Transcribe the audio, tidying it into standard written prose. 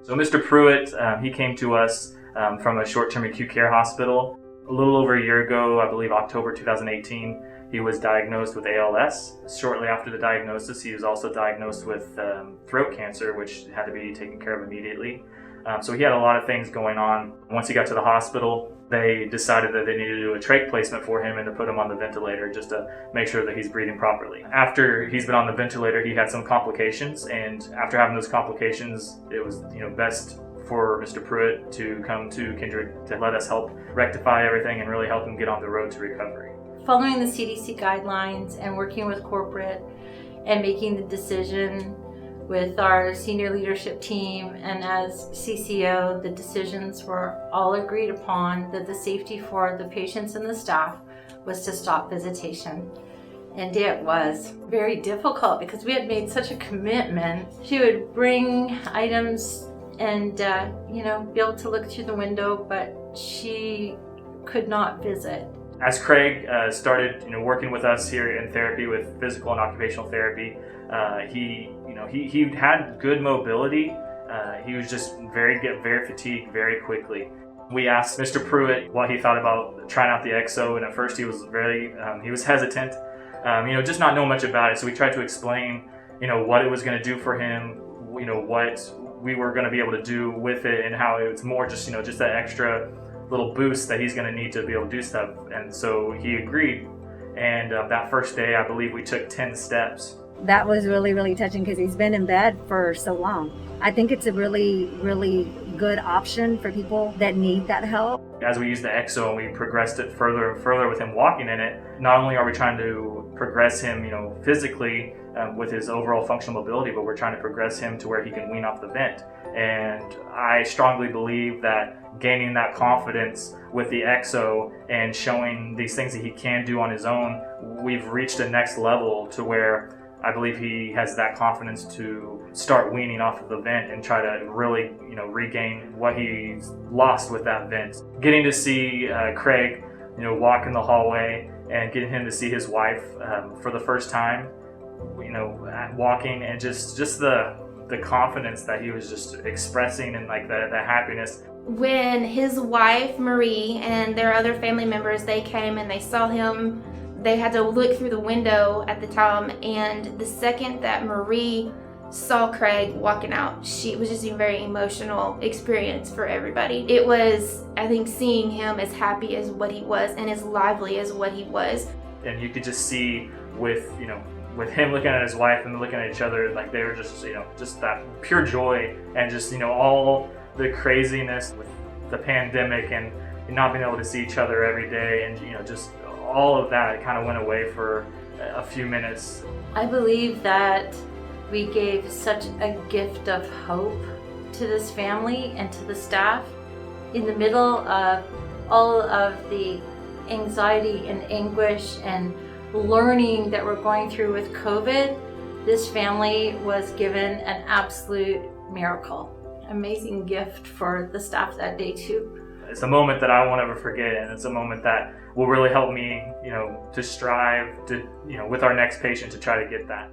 So Mr. Pruitt, he came to us from a short-term acute care hospital. A little over a year ago, I believe October 2018, he was diagnosed with ALS. Shortly after the diagnosis, he was also diagnosed with throat cancer, which had to be taken care of immediately. So he had a lot of things going on. Once he got to the hospital, they decided that they needed to do a trach placement for him and to put him on the ventilator just to make sure that he's breathing properly. After he's been on the ventilator, he had some complications, and after having those complications, it was best for Mr. Pruitt to come to Kindred to let us help rectify everything and really help him get on the road to recovery. Following the CDC guidelines and working with corporate and making the decision with our senior leadership team and as CCO, the decisions were all agreed upon that the safety for the patients and the staff was to stop visitation. And it was very difficult because we had made such a commitment. She would bring items and be able to look through the window, but she could not visit. As Craig started working with us here in therapy with physical and occupational therapy, he had good mobility. He was just very fatigued very quickly. We asked Mr. Pruitt what he thought about trying out the EKSO, and at first he was hesitant, just not knowing much about it. So we tried to explain, what it was going to do for him, what we were going to be able to do with it, and how it's more just that extra little boost that he's going to need to be able to do stuff. And so he agreed. And that first day, I believe we took 10 steps. That was really, really touching because he's been in bed for so long. I think it's a really, really good option for people that need that help. As we used the EKSO and we progressed it further and further with him walking in it, not only are we trying to progress him, physically with his overall functional mobility, but we're trying to progress him to where he can wean off the vent. And I strongly believe that gaining that confidence with the EKSO and showing these things that he can do on his own, we've reached a next level to where I believe he has that confidence to start weaning off of the vent and try to really, regain what he's lost with that vent. Getting to see Craig, walk in the hallway and getting him to see his wife for the first time, walking, and just the confidence that he was just expressing and like the happiness. When his wife, Marie, and their other family members, they came and they saw him, they had to look through the window at the time, and the second that Marie saw Craig walking out, it was just a very emotional experience for everybody. It was, I think, seeing him as happy as what he was and as lively as what he was. And you could just see with him looking at his wife and looking at each other, like they were just, just that pure joy, and just, all the craziness with the pandemic and not being able to see each other every day, and, just all of that kind of went away for a few minutes. I believe that we gave such a gift of hope to this family and to the staff. In the middle of all of the anxiety and anguish and learning that we're going through with COVID, this family was given an absolute miracle. Amazing gift for the staff that day too. It's a moment that I won't ever forget, and it's a moment that will really help me, to strive to, with our next patient to try to get that.